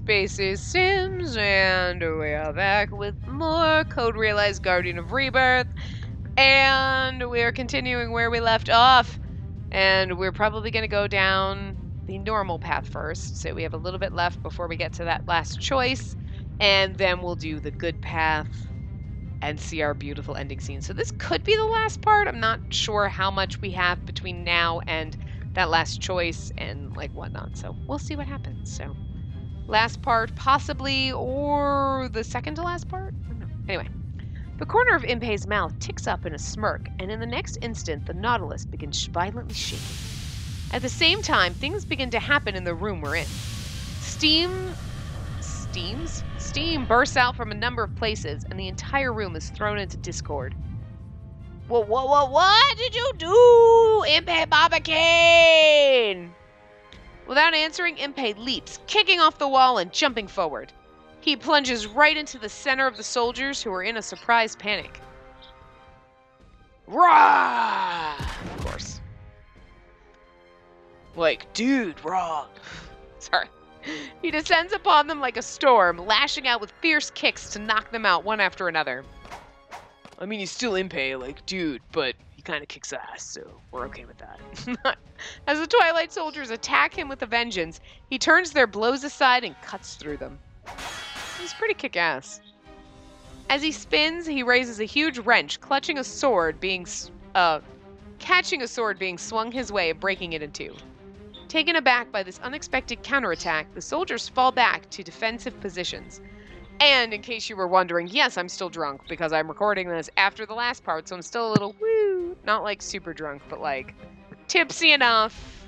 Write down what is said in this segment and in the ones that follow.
Spacey Sims, and we are back with more Code Realized Guardian of Rebirth, and we are continuing where we left off, and we're probably going to go down the normal path first, so we have a little bit left before we get to that last choice, and then we'll do the good path and see our beautiful ending scene. So this could be the last part. I'm not sure how much we have between now and that last choice and like whatnot, so we'll see what happens. So last part possibly, or the second to last part? I don't know. Anyway, the corner of Impei's mouth ticks up in a smirk, and in the next instant the Nautilus begins violently shaking. At the same time, things begin to happen in the room we're in. Steam bursts out from a number of places, and the entire room is thrown into discord. What did you do, Impei Barbicane? Without answering, Impei leaps, kicking off the wall and jumping forward. He plunges right into the center of the soldiers, who are in a surprise panic. Rah! Of course. Like, dude, rah. Sorry. He descends upon them like a storm, lashing out with fierce kicks to knock them out one after another. I mean, he's still Impei, like, dude, but he kind of kicks ass, so we're okay with that. As the Twilight soldiers attack him with a vengeance, he turns their blows aside and cuts through them. He's pretty kick-ass. As he spins, he raises a huge wrench, catching a sword being swung his way and breaking it in two. Taken aback by this unexpected counterattack, the soldiers fall back to defensive positions. And in case you were wondering, yes, I'm still drunk because I'm recording this after the last part, so I'm still a little woo, not like super drunk, but like tipsy enough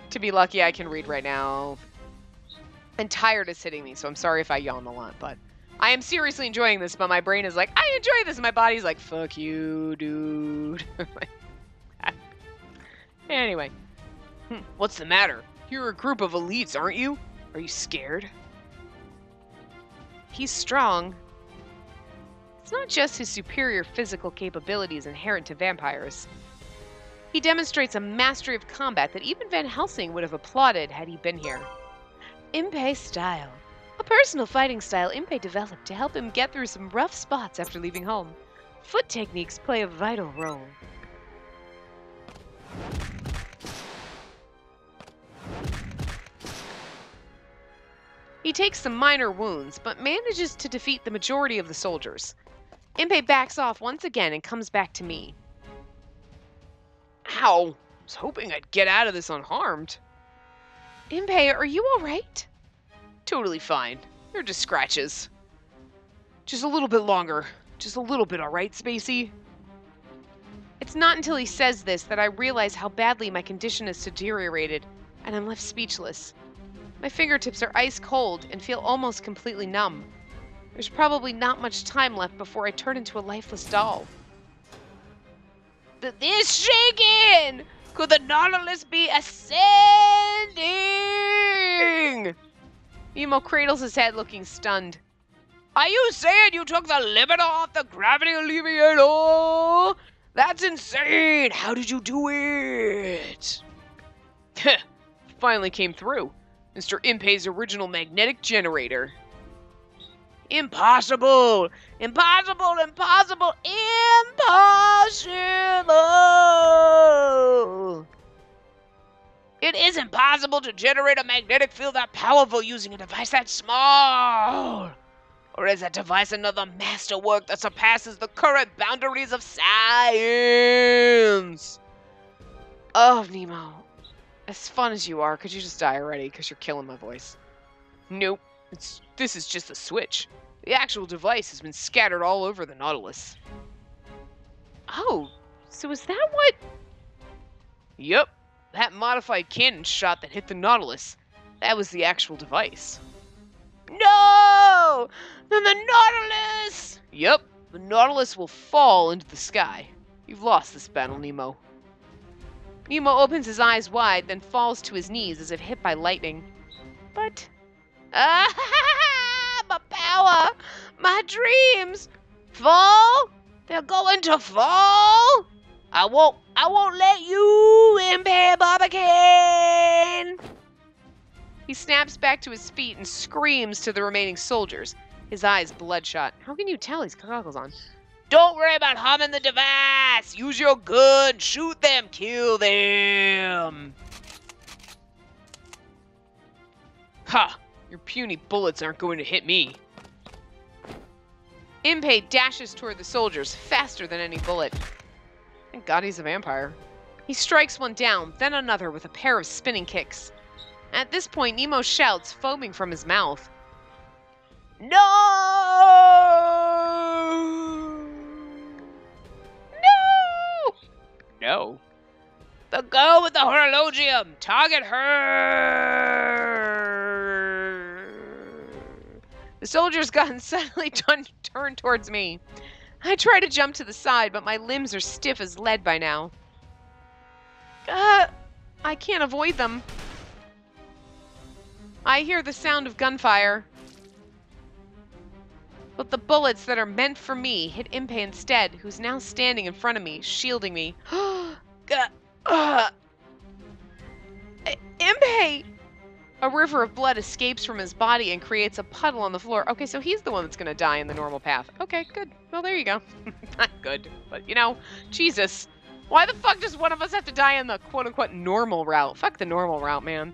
to be lucky I can read right now. And tired is hitting me, so I'm sorry if I yawn a lot, but I am seriously enjoying this, but my brain is like, I enjoy this, and my body's like, fuck you, dude. Anyway. What's the matter? You're a group of elites, aren't you? Are you scared? He's strong. It's not just his superior physical capabilities inherent to vampires. He demonstrates a mastery of combat that even Van Helsing would have applauded had he been here. Impei style. A personal fighting style Impei developed to help him get through some rough spots after leaving home. Foot techniques play a vital role. He takes some minor wounds, but manages to defeat the majority of the soldiers. Impei backs off once again and comes back to me. Ow! I was hoping I'd get out of this unharmed. Impei, are you alright? Totally fine. They're just scratches. Just a little bit longer. Just a little bit, alright, Spacey? It's not until he says this that I realize how badly my condition has deteriorated, and I'm left speechless. My fingertips are ice cold and feel almost completely numb. There's probably not much time left before I turn into a lifeless doll. This shaking! Could the Nautilus be ascending? Nemo cradles his head, looking stunned. Are you saying you took the limiter off the gravity alleviator? That's insane! How did you do it? Finally came through. Mr. Impei's original magnetic generator. Impossible! Impossible! Impossible! Impossible! It is impossible to generate a magnetic field that powerful using a device that small! Or is that device another masterwork that surpasses the current boundaries of science? Oh, Nemo. As fun as you are, could you just die already? Because you're killing my voice. Nope. This is just a switch. The actual device has been scattered all over the Nautilus. Oh, so is that what... Yep. That modified cannon shot that hit the Nautilus. That was the actual device. No! Then the Nautilus! Yep. The Nautilus will fall into the sky. You've lost this battle, Nemo. Nemo opens his eyes wide, then falls to his knees as if hit by lightning. But... my power! My dreams! Fall? They're going to fall? I won't let you, Impei Barbicane! He snaps back to his feet and screams to the remaining soldiers, his eyes bloodshot. How can you tell he's got goggles on? Don't worry about harming the device! Use your gun! Shoot them! Kill them! Ha! Your puny bullets aren't going to hit me. Impey dashes toward the soldiers faster than any bullet. Thank God he's a vampire. He strikes one down, then another with a pair of spinning kicks. At this point, Nemo shouts, foaming from his mouth. No! No! No. The girl with the horologium! Target her! The soldier's gun suddenly turned towards me. I try to jump to the side, but my limbs are stiff as lead by now. I can't avoid them. I hear the sound of gunfire. But the bullets that are meant for me hit Impey instead, who's now standing in front of me, shielding me. Impey! A river of blood escapes from his body and creates a puddle on the floor. Okay, so he's the one that's gonna die in the normal path. Okay, good. Well, there you go. Not good, but you know, Jesus. Why the fuck does one of us have to die in the quote-unquote normal route? Fuck the normal route, man.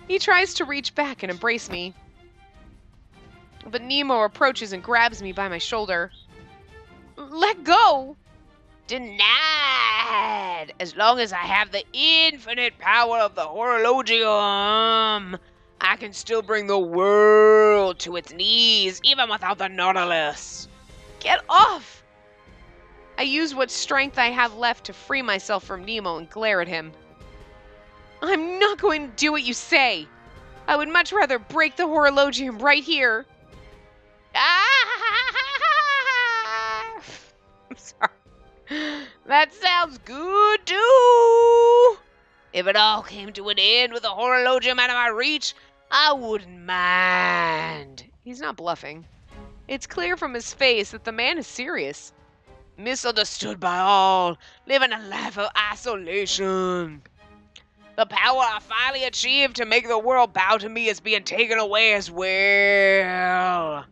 He tries to reach back and embrace me. But Nemo approaches and grabs me by my shoulder. Let go! Denied! As long as I have the infinite power of the horologium, I can still bring the world to its knees, even without the Nautilus. Get off! I use what strength I have left to free myself from Nemo and glare at him. I'm not going to do what you say. I would much rather break the horologium right here. I'm sorry. That sounds good, too. If it all came to an end with a horologium out of my reach, I wouldn't mind. He's not bluffing. It's clear from his face that the man is serious. Misunderstood by all, living a life of isolation. The power I finally achieved to make the world bow to me is being taken away as well.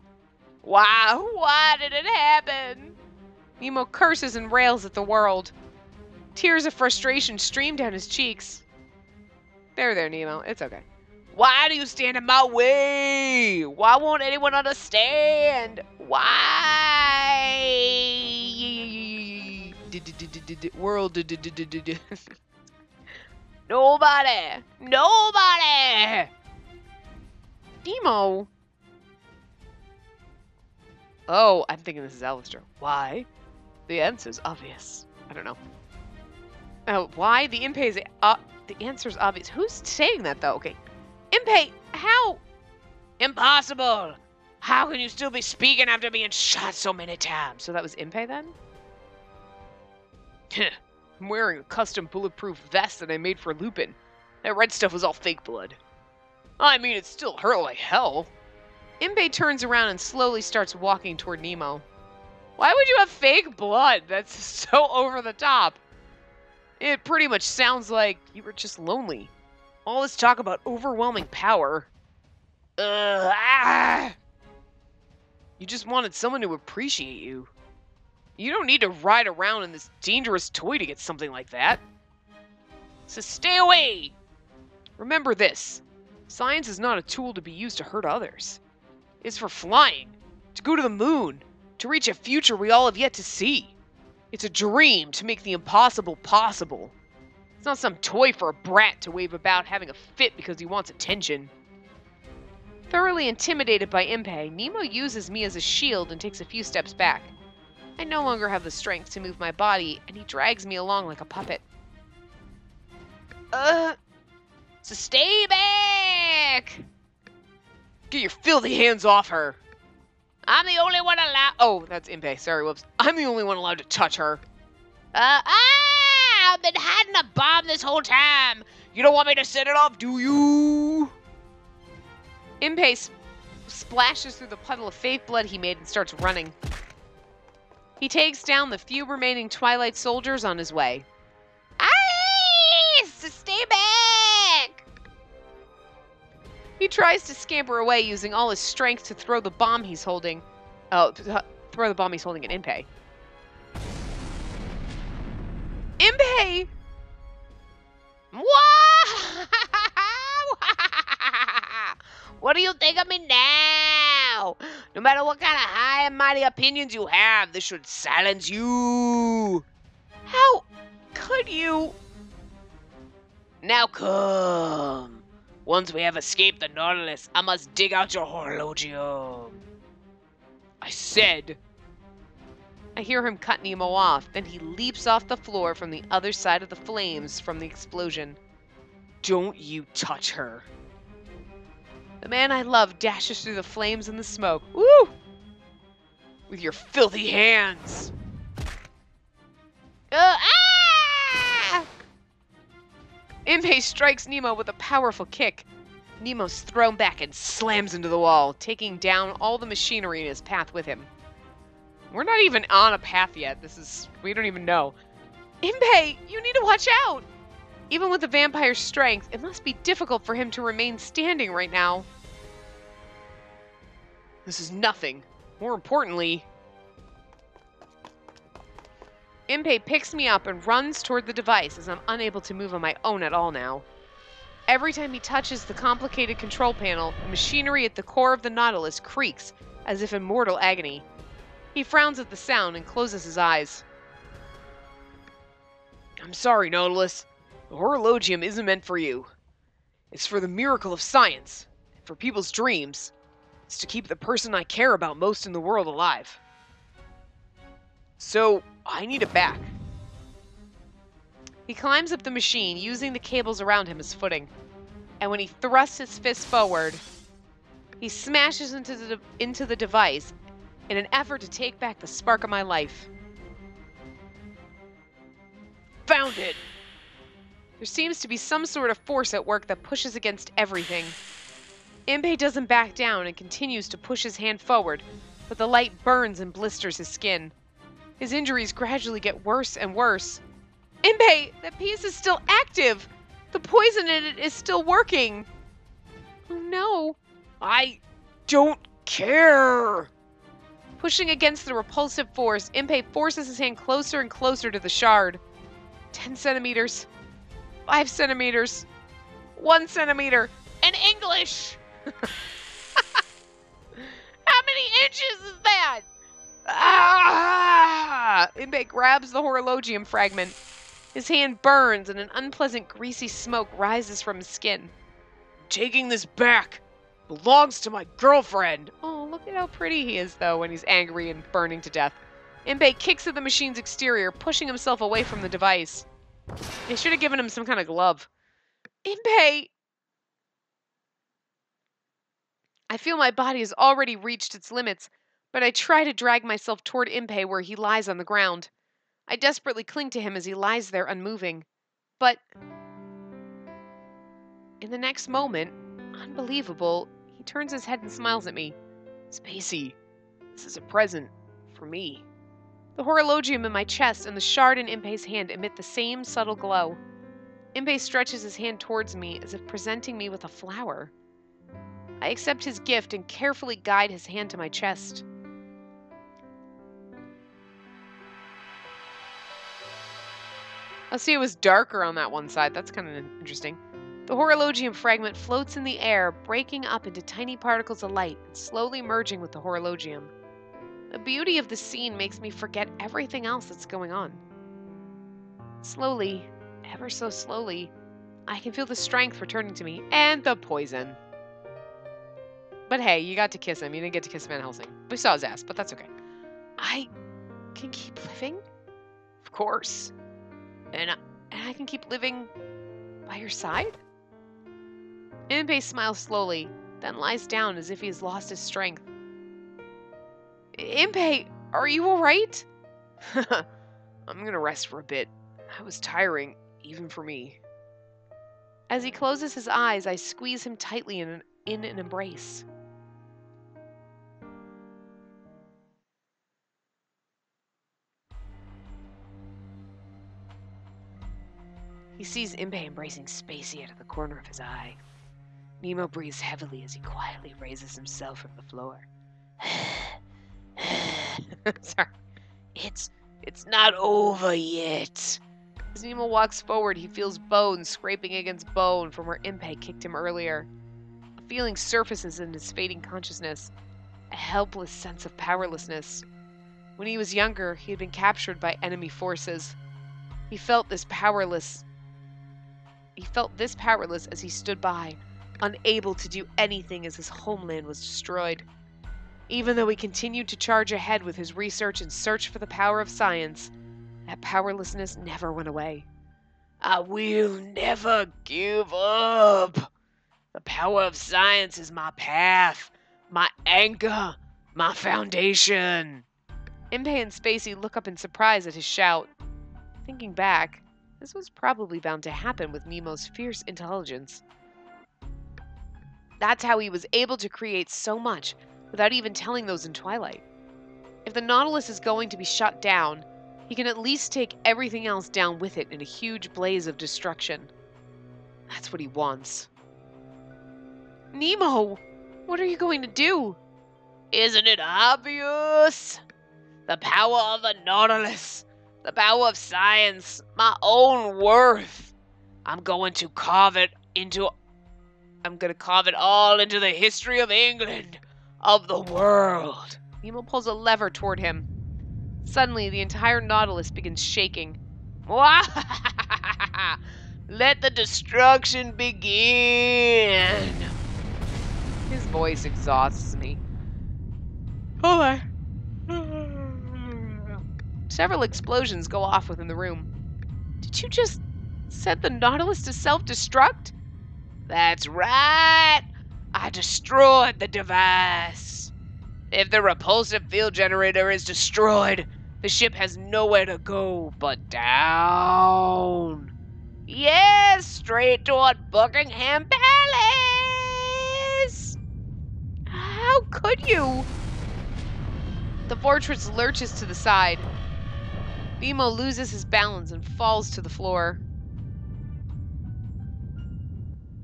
Why did it happen? Nemo curses and rails at the world. Tears of frustration stream down his cheeks. There, Nemo. It's okay. Why do you stand in my way? Why won't anyone understand? Why? World. Nobody. Nemo. Oh, I'm thinking this is Alistair. Why? The answer's obvious. I don't know. Oh, why? The Impey's... the answer's obvious. Who's saying that, though? Okay. Impey, how? Impossible! How can you still be speaking after being shot so many times? So that was Impey, then? I'm wearing a custom bulletproof vest that I made for Lupin. That red stuff was all fake blood. I mean, it still hurt like hell. Impey turns around and slowly starts walking toward Nemo. Why would you have fake blood? That's so over the top. It pretty much sounds like you were just lonely. All this talk about overwhelming power. You just wanted someone to appreciate you. You don't need to ride around in this dangerous toy to get something like that. So stay away! Remember this. Science is not a tool to be used to hurt others. It's for flying, to go to the moon, to reach a future we all have yet to see. It's a dream to make the impossible possible. It's not some toy for a brat to wave about having a fit because he wants attention. Thoroughly intimidated by Impey, Nemo uses me as a shield and takes a few steps back. I no longer have the strength to move my body, and he drags me along like a puppet. So stay back! Get your filthy hands off her! I'm the only one allowed— Oh, that's Impey. Sorry, whoops. I'm the only one allowed to touch her. I've been hiding a bomb this whole time! You don't want me to set it off, do you? Impey splashes through the puddle of fake blood he made and starts running. He takes down the few remaining Twilight soldiers on his way. Ice! Stay back! He tries to scamper away using all his strength to throw the bomb he's holding. Throw the bomb he's holding at Impey. Impey! What do you think of me now? No matter what kind of high and mighty opinions you have, this should silence you. How could you? Now come. Once we have escaped the Nautilus, I must dig out your horologium. I said. I hear him cut Nemo off, then he leaps off the floor from the other side of the flames from the explosion. Don't you touch her. The man I love dashes through the flames and the smoke. Woo! With your filthy hands. Impey strikes Nemo with a powerful kick. Nemo's thrown back and slams into the wall, taking down all the machinery in his path with him. We're not even on a path yet. We don't even know. Impey, you need to watch out! Even with the vampire's strength, it must be difficult for him to remain standing right now. This is nothing. More importantly, Impey picks me up and runs toward the device as I'm unable to move on my own at all now. Every time he touches the complicated control panel, the machinery at the core of the Nautilus creaks as if in mortal agony. He frowns at the sound and closes his eyes. I'm sorry, Nautilus. The horologium isn't meant for you. It's for the miracle of science, and for people's dreams. It's to keep the person I care about most in the world alive. So, I need it back. He climbs up the machine, using the cables around him as footing. And when he thrusts his fist forward, he smashes into the device in an effort to take back the spark of my life. Found it! There seems to be some sort of force at work that pushes against everything. Impey doesn't back down and continues to push his hand forward, but the light burns and blisters his skin. His injuries gradually get worse and worse. Impey, that piece is still active! The poison in it is still working! Oh no. I don't care! Pushing against the repulsive force, Impey forces his hand closer and closer to the shard. 10 centimeters. 5 centimeters. 1 centimeter. In English! How many inches is that? Ah! Impey grabs the horologium fragment. His hand burns and an unpleasant greasy smoke rises from his skin. Taking this back. Belongs to my girlfriend. Oh, look at how pretty he is, though, when he's angry and burning to death. Impey kicks at the machine's exterior, pushing himself away from the device. They should have given him some kind of glove. Impey! I feel my body has already reached its limits, but I try to drag myself toward Impey where he lies on the ground. I desperately cling to him as he lies there unmoving. But in the next moment, unbelievable, he turns his head and smiles at me. Spacey, this is a present for me. The horologium in my chest and the shard in Impey's hand emit the same subtle glow. Impey stretches his hand towards me as if presenting me with a flower. I accept his gift and carefully guide his hand to my chest. I'll see it was darker on that one side. That's kind of interesting. The horologium fragment floats in the air, breaking up into tiny particles of light and slowly merging with the horologium. The beauty of the scene makes me forget everything else that's going on. Slowly, ever so slowly, I can feel the strength returning to me, and the poison. But hey, you got to kiss him. You didn't get to kiss Van Helsing. We saw his ass, but that's okay. I can keep living? Of course. And I can keep living by your side? Impey smiles slowly, then lies down as if he has lost his strength. Impey, are you alright? I'm gonna rest for a bit. That was tiring, even for me. As he closes his eyes, I squeeze him tightly in an embrace. He sees Impey embracing Spacey out of the corner of his eye. Nemo breathes heavily as he quietly raises himself from the floor. Sorry. It's not over yet. As Nemo walks forward, he feels bone scraping against bone from where Impey kicked him earlier. A feeling surfaces in his fading consciousness, a helpless sense of powerlessness. When he was younger, he had been captured by enemy forces. He felt this powerless as he stood by, unable to do anything as his homeland was destroyed. Even though he continued to charge ahead with his research and search for the power of science, that powerlessness never went away. I will never give up. The power of science is my path, my anchor, my foundation. Impey and Spacey look up in surprise at his shout. Thinking back, this was probably bound to happen with Nemo's fierce intelligence. That's how he was able to create so much without even telling those in Twilight. If the Nautilus is going to be shut down, he can at least take everything else down with it in a huge blaze of destruction. That's what he wants. Nemo, what are you going to do? Isn't it obvious? The power of the Nautilus, the power of science, my own worth. I'm going to carve it all into the history of England, of the world. Nemo pulls a lever toward him. Suddenly, the entire Nautilus begins shaking. Let the destruction begin. His voice exhausts me. Hold on. Several explosions go off within the room. Did you just set the Nautilus to self-destruct? That's right. I destroyed the device. If the repulsive field generator is destroyed, the ship has nowhere to go but down. Yes, straight toward Buckingham Palace. How could you? The fortress lurches to the side. Nemo loses his balance and falls to the floor.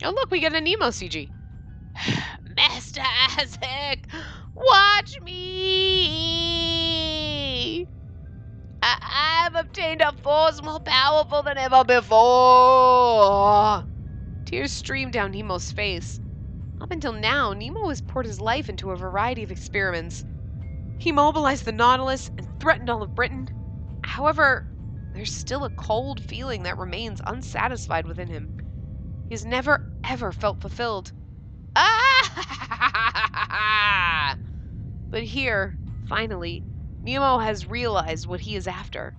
Oh look, we get a Nemo CG. Master Isaac, watch me! I've obtained a force more powerful than ever before. Tears stream down Nemo's face. Up until now, Nemo has poured his life into a variety of experiments. He mobilized the Nautilus and threatened all of Britain. However, there's still a cold feeling that remains unsatisfied within him. He has never, ever felt fulfilled. Ah! But here, finally, Nemo has realized what he is after.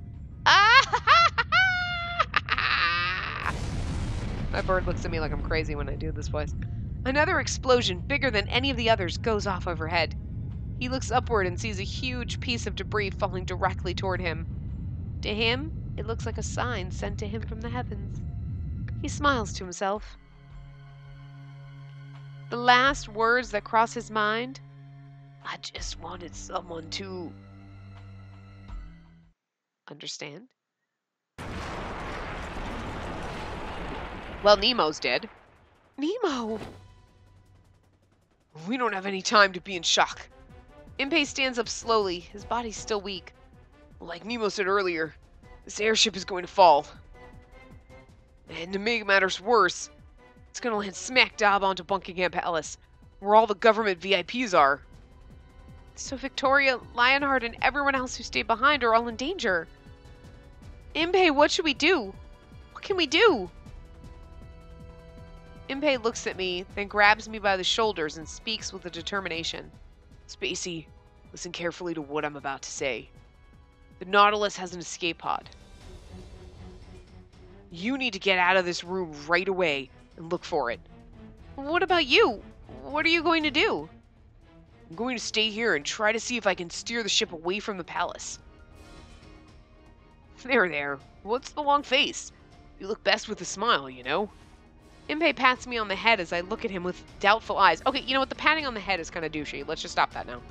Ah! My bird looks at me like I'm crazy when I do this voice. Another explosion, bigger than any of the others, goes off overhead. He looks upward and sees a huge piece of debris falling directly toward him. To him, it looks like a sign sent to him from the heavens. He smiles to himself. The last words that cross his mind, I just wanted someone to understand. Well, Nemo's dead. Nemo! We don't have any time to be in shock. Impey stands up slowly, his body still weak. Like Nemo said earlier, this airship is going to fall. And to make matters worse, it's going to land smack dab onto Buckingham Palace, where all the government VIPs are. So Victoria, Lionheart, and everyone else who stayed behind are all in danger. Impey, what should we do? What can we do? Impey looks at me, then grabs me by the shoulders and speaks with a determination. Spacey, listen carefully to what I'm about to say. The Nautilus has an escape pod. You need to get out of this room right away and look for it. What about you? What are you going to do? I'm going to stay here and try to see if I can steer the ship away from the palace. There. What's the long face? You look best with a smile, you know? Impey pats me on the head as I look at him with doubtful eyes. Okay, you know what? The patting on the head is kind of douchey. Let's just stop that now.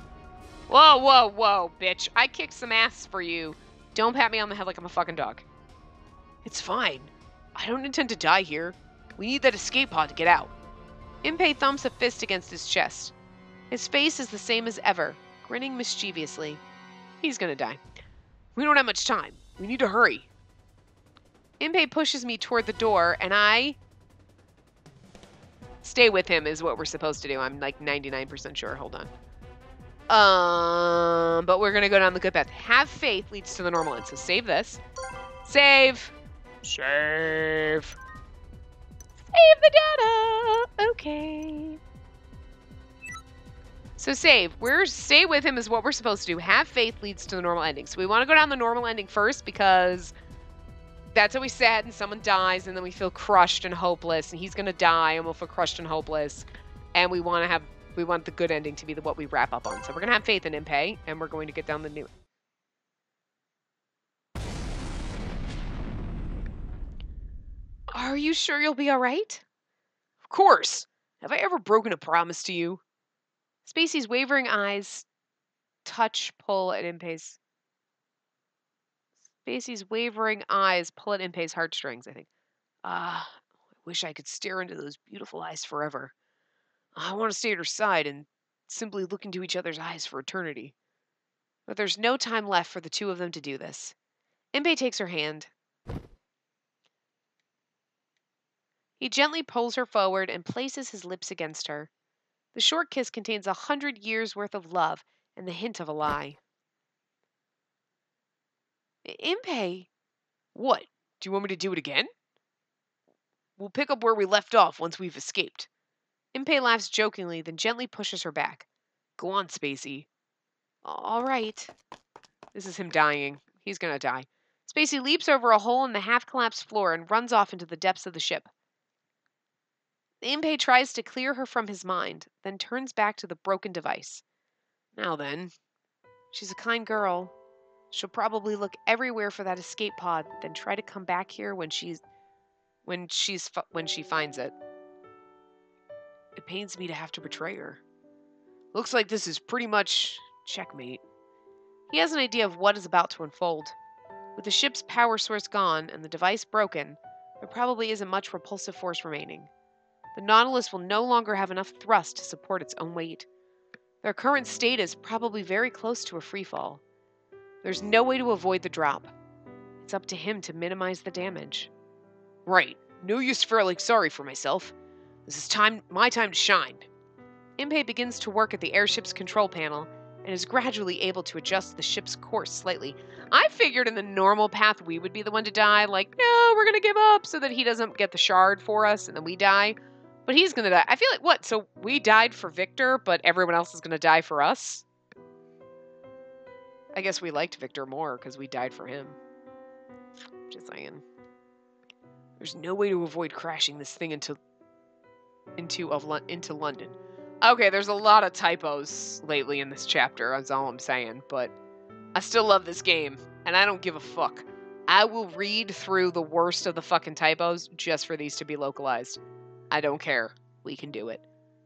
Whoa, bitch. I kicked some ass for you. Don't pat me on the head like I'm a fucking dog. It's fine. I don't intend to die here. We need that escape pod to get out. Impei thumps a fist against his chest. His face is the same as ever, grinning mischievously. He's gonna die. We don't have much time. We need to hurry. Impei pushes me toward the door, and I stay with him is what we're supposed to do. I'm like 99% sure. Hold on. But we're gonna go down the good path. Have faith leads to the normal end. So save this. Save. Save. Save the data. Okay. So save. Stay with him is what we're supposed to do. Have faith leads to the normal ending. So we want to go down the normal ending first because that's what we said, and someone dies, and then we feel crushed and hopeless, and he's gonna die, and we'll feel crushed and hopeless, and we want the good ending to be what we wrap up on. So we're gonna have faith in Impei, and we're going to get down the new. Are you sure you'll be all right? Of course. Have I ever broken a promise to you? Spacey's wavering eyes pull at Impei's. Spacey's wavering eyes pull at Impei's heartstrings, I think. I wish I could stare into those beautiful eyes forever. I want to stay at her side and simply look into each other's eyes for eternity. But there's no time left for the two of them to do this. Impei takes her hand. He gently pulls her forward and places his lips against her. The short kiss contains 100 years' worth of love and the hint of a lie. Impei? What? Do you want me to do it again? We'll pick up where we left off once we've escaped. Impei laughs jokingly, then gently pushes her back. Go on, Spacey. All right. This is him dying. He's gonna die. Spacey leaps over a hole in the half-collapsed floor and runs off into the depths of the ship. Impei tries to clear her from his mind, then turns back to the broken device. Now then, she's a kind girl. She'll probably look everywhere for that escape pod, then try to come back here when she finds it. It pains me to have to betray her. Looks like this is pretty much checkmate. He has an idea of what is about to unfold. With the ship's power source gone and the device broken, there probably isn't much repulsive force remaining. The Nautilus will no longer have enough thrust to support its own weight. Their current state is probably very close to a freefall. There's no way to avoid the drop. It's up to him to minimize the damage. Right. No use feeling sorry for myself. This is my time to shine. Impei begins to work at the airship's control panel and is gradually able to adjust the ship's course slightly. I figured in the normal path we would be the one to die, like, no, we're gonna give up so that he doesn't get the shard for us and then we die. But he's gonna die. I feel like, what? So we died for Victor, but everyone else is gonna die for us? I guess we liked Victor more because we died for him. Just saying. There's no way to avoid crashing this thing into London. Okay, there's a lot of typos lately in this chapter, that's all I'm saying, but I still love this game, and I don't give a fuck. I will read through the worst of the fucking typos just for these to be localized. I don't care. We can do it.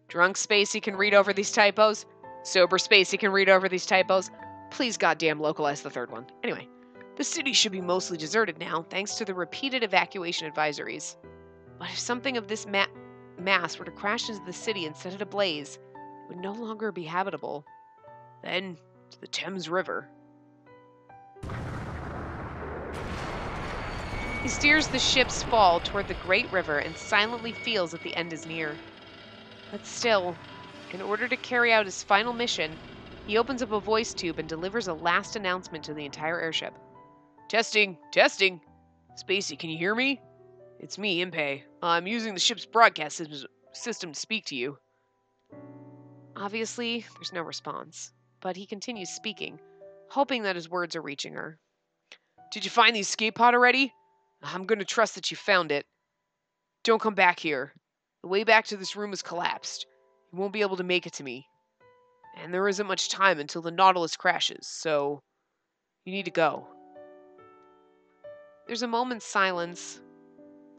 Drunk Spacey can read over these typos. Sober Spacey can read over these typos. Please goddamn localize the third one. Anyway, the city should be mostly deserted now, thanks to the repeated evacuation advisories. But if something of this mass were to crash into the city and set it ablaze, it would no longer be habitable. Then, to the Thames River. He steers the ship's fall toward the great river and silently feels that the end is near. But still, in order to carry out his final mission, he opens up a voice tube and delivers a last announcement to the entire airship. Testing, testing. Spacey, can you hear me? It's me, Impei. I'm using the ship's broadcast system to speak to you. Obviously, there's no response, but he continues speaking, hoping that his words are reaching her. Did you find the escape pod already? I'm going to trust that you found it. Don't come back here. The way back to this room has collapsed. You won't be able to make it to me. And there isn't much time until the Nautilus crashes, so you need to go. There's a moment's silence.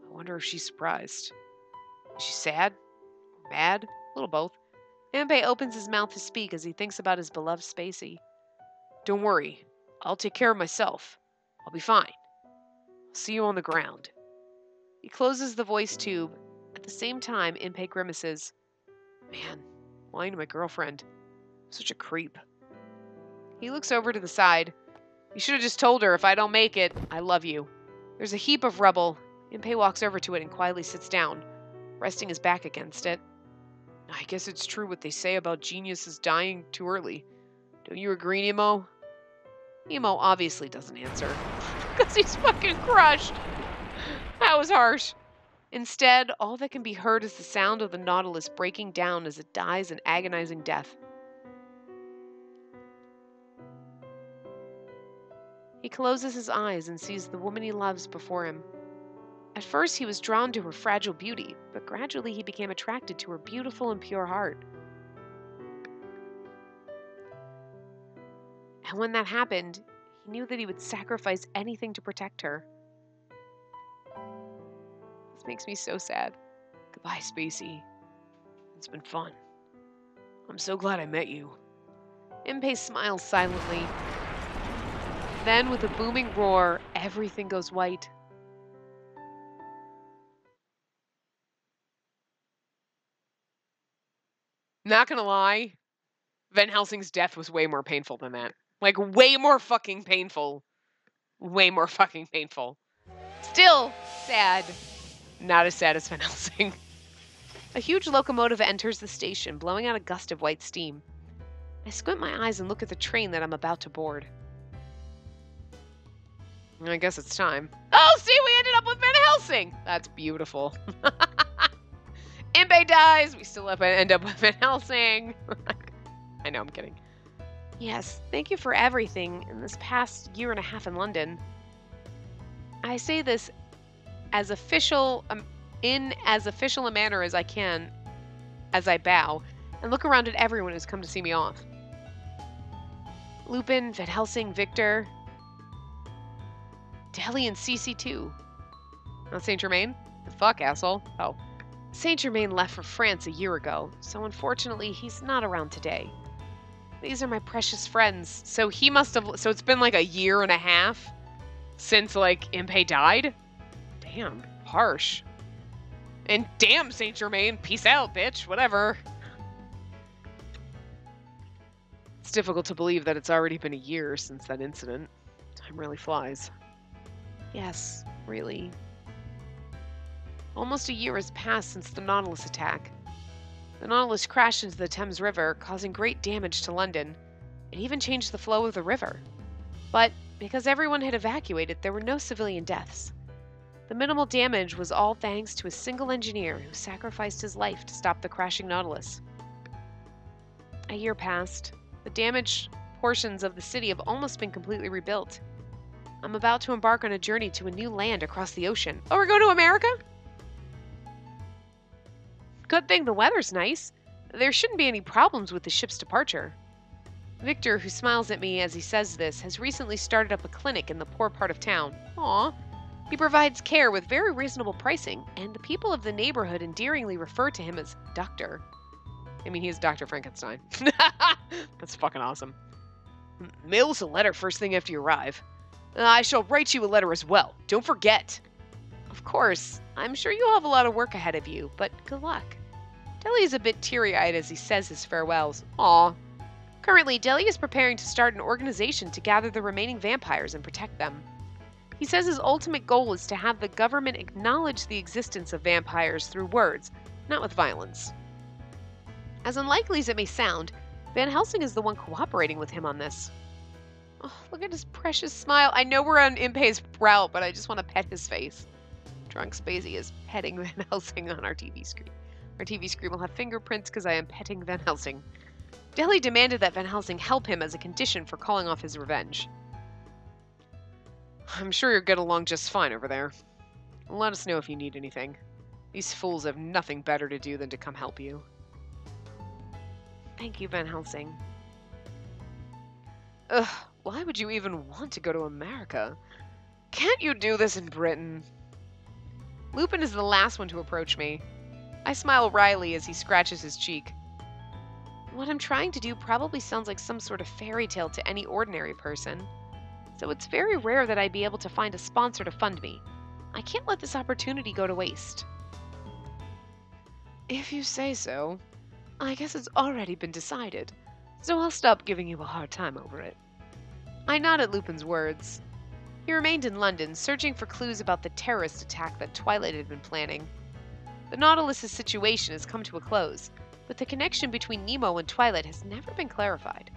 I wonder if she's surprised. Is she sad? Or mad? A little both. Impei opens his mouth to speak as he thinks about his beloved Spacey. Don't worry. I'll take care of myself. I'll be fine. I'll see you on the ground. He closes the voice tube. At the same time, Impei grimaces. Man, lying to my girlfriend. Such a creep. He looks over to the side. You should have just told her, if I don't make it, I love you. There's a heap of rubble. Impei walks over to it and quietly sits down, resting his back against it. I guess it's true what they say about geniuses dying too early. Don't you agree, Nemo? Nemo obviously doesn't answer, because he's fucking crushed. That was harsh. Instead, all that can be heard is the sound of the Nautilus breaking down as it dies an agonizing death. He closes his eyes and sees the woman he loves before him. At first, he was drawn to her fragile beauty, but gradually he became attracted to her beautiful and pure heart. And when that happened, he knew that he would sacrifice anything to protect her. This makes me so sad. Goodbye, Spacey. It's been fun. I'm so glad I met you. Impei smiles silently. Then, with a booming roar, everything goes white. Not gonna lie, Van Helsing's death was way more painful than that. Like, way more fucking painful. Way more fucking painful. Still sad. Not as sad as Van Helsing. A huge locomotive enters the station, blowing out a gust of white steam. I squint my eyes and look at the train that I'm about to board. I guess it's time. Oh, see, we ended up with Van Helsing! That's beautiful. Impei dies, we still end up with Van Helsing. I know, I'm kidding. Yes, thank you for everything in this past year and a half in London. I say this as official a manner as I can, as I bow, and look around at everyone who's come to see me off. Lupin, Van Helsing, Victor, Deli, and Cece too. Not Saint Germain? The fuck, asshole. Oh. Saint Germain left for France a year ago, so unfortunately he's not around today. These are my precious friends. So he must have, so it's been like a year and a half since like Impei died? Damn, harsh. And damn, Saint Germain, peace out, bitch, whatever. It's difficult to believe that it's already been a year since that incident. Time really flies. Yes, really. Almost a year has passed since the Nautilus attack. The Nautilus crashed into the Thames River, causing great damage to London. It even changed the flow of the river. But because everyone had evacuated, there were no civilian deaths. The minimal damage was all thanks to a single engineer who sacrificed his life to stop the crashing Nautilus. A year passed. The damaged portions of the city have almost been completely rebuilt. I'm about to embark on a journey to a new land across the ocean. Oh, we're going to America? Good thing the weather's nice. There shouldn't be any problems with the ship's departure. Victor, who smiles at me as he says this, has recently started up a clinic in the poor part of town. Aw. He provides care with very reasonable pricing, and the people of the neighborhood endearingly refer to him as Doctor. I mean, he's Dr. Frankenstein. That's fucking awesome. Mail us a letter first thing after you arrive. I shall write you a letter as well. Don't forget. Of course. I'm sure you'll have a lot of work ahead of you, but good luck. Deli is a bit teary-eyed as he says his farewells. Aw. Currently, Deli is preparing to start an organization to gather the remaining vampires and protect them. He says his ultimate goal is to have the government acknowledge the existence of vampires through words, not with violence. As unlikely as it may sound, Van Helsing is the one cooperating with him on this. Oh, look at his precious smile. I know we're on Impei's route, but I just want to pet his face. Drunk Spacey is petting Van Helsing on our TV screen. Our TV screen will have fingerprints because I am petting Van Helsing. Deli demanded that Van Helsing help him as a condition for calling off his revenge. I'm sure you'll get along just fine over there. Let us know if you need anything. These fools have nothing better to do than to come help you. Thank you, Van Helsing. Ugh, why would you even want to go to America? Can't you do this in Britain? Lupin is the last one to approach me. I smile wryly as he scratches his cheek. What I'm trying to do probably sounds like some sort of fairy tale to any ordinary person. So it's very rare that I'd be able to find a sponsor to fund me. I can't let this opportunity go to waste. If you say so. I guess it's already been decided, so I'll stop giving you a hard time over it. I nodded Lupin's words. He remained in London, searching for clues about the terrorist attack that Twilight had been planning. The Nautilus's situation has come to a close, but the connection between Nemo and Twilight has never been clarified.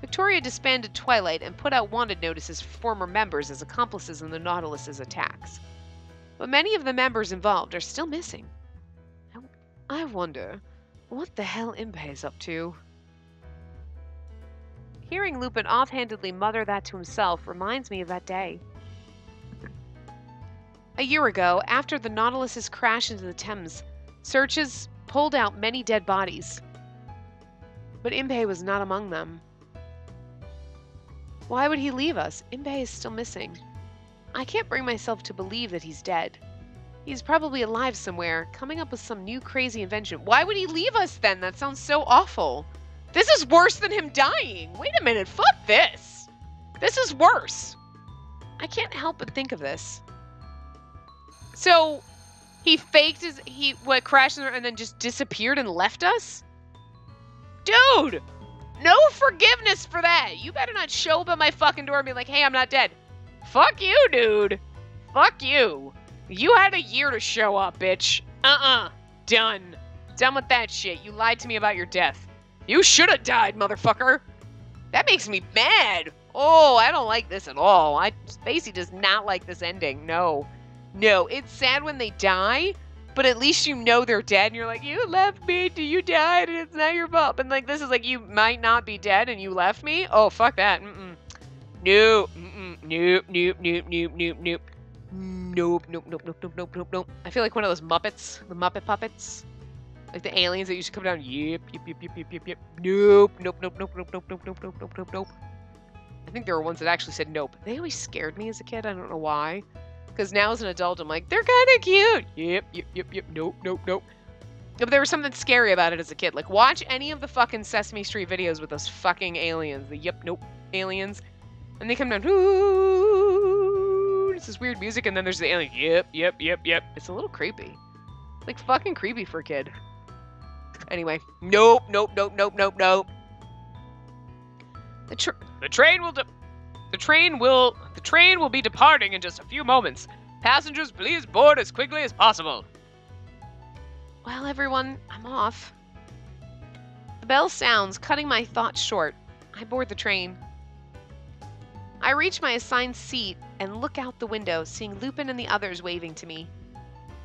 Victoria disbanded Twilight and put out wanted notices for former members as accomplices in the Nautilus's attacks. But many of the members involved are still missing. I wonder what the hell Impey's up to. Hearing Lupin offhandedly mutter that to himself reminds me of that day. A year ago, after the Nautilus's crash into the Thames, searches pulled out many dead bodies. But Impey was not among them. Why would he leave us? Impey is still missing. I can't bring myself to believe that he's dead. He's probably alive somewhere, coming up with some new crazy invention. Why would he leave us then? That sounds so awful. This is worse than him dying. Wait a minute, fuck this. This is worse. I can't help but think of this. So, he faked crashed and then just disappeared and left us? Dude! No forgiveness for that. You better not show up at my fucking door and be like, hey, I'm not dead. Fuck you, dude. Fuck you. You had a year to show up, bitch. Done. Done with that shit. You lied to me about your death. You should have died, motherfucker. That makes me mad. Oh, I don't like this at all. Spacey does not like this ending. No. No, it's sad when they die, but at least you know they're dead, and you're like, you left me, you died, and it's not your fault. And like, this is like, you might not be dead, and you left me? Oh, fuck that. Nope. Nope. Nope. Nope. Nope. Nope. Nope. Nope. Nope. Nope. Nope. Nope. Nope. Nope. Nope. I feel like one of those Muppets, the Muppet puppets. Like the aliens that used to come down. Yep. Yep. Yep. Yep. Yep. Yep. Yep. Nope. Nope. Nope. Nope. Nope. Nope. Nope. Nope. Nope. Nope. Nope. Nope. I think there were ones that actually said nope. They always scared me as a kid. I don't know why. Because now as an adult, I'm like, they're kind of cute. Yep, yep, yep, yep. Nope, nope, nope. But there was something scary about it as a kid. Like, watch any of the fucking Sesame Street videos with those fucking aliens. The yep, nope aliens. And they come down, ooh, it's this weird music, and then there's the alien. Yep, yep, yep, yep. It's a little creepy. Like, fucking creepy for a kid. Anyway. Nope, nope, nope, nope, nope, nope. The train will be departing in just a few moments. Passengers, please board as quickly as possible. Well, everyone, I'm off. The bell sounds, cutting my thoughts short. I board the train. I reach my assigned seat and look out the window, seeing Lupin and the others waving to me.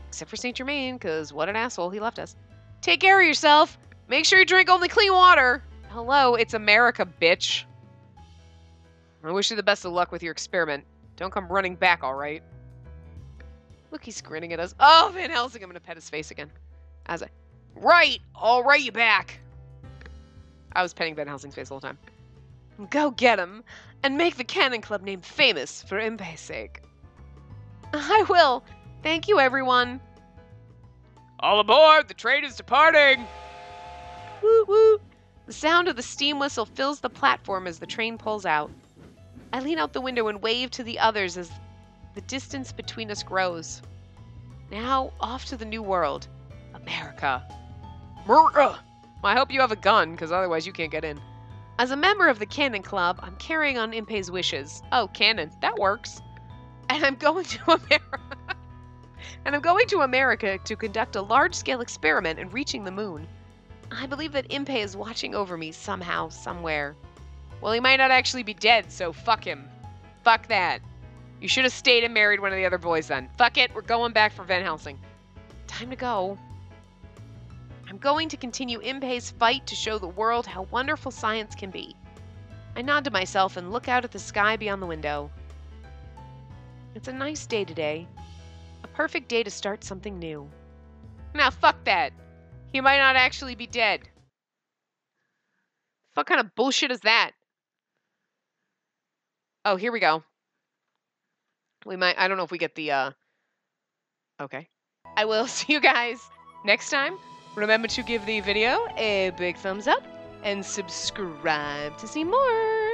Except for Saint Germain, because what an asshole, he left us. Take care of yourself. Make sure you drink only clean water. Hello, it's America, bitch. I wish you the best of luck with your experiment. Don't come running back, all right? Look, he's grinning at us. Oh, Van Helsing, I'm going to pet his face again. Right, I'll write you back. I was petting Van Helsing's face the whole time. Go get him, and make the Cannon Club name famous for Impey's sake. I will. Thank you, everyone. All aboard, the train is departing. Woo woo. The sound of the steam whistle fills the platform as the train pulls out. I lean out the window and wave to the others as the distance between us grows. Now, off to the new world. America. America! Well, I hope you have a gun, because otherwise you can't get in. As a member of the Cannon Club, I'm carrying on Impey's wishes. Oh, Cannon. That works. And I'm going to America. To conduct a large-scale experiment in reaching the moon. I believe that Impey is watching over me somehow, somewhere. Well, he might not actually be dead, so fuck him. Fuck that. You should have stayed and married one of the other boys then. Fuck it, we're going back for Van Helsing. Time to go. I'm going to continue Impey's fight to show the world how wonderful science can be. I nod to myself and look out at the sky beyond the window. It's a nice day today. A perfect day to start something new. Now, fuck that. He might not actually be dead. What kind of bullshit is that? Oh, here we go. I don't know if we get the, okay. I will see you guys next time. Remember to give the video a big thumbs up and subscribe to see more.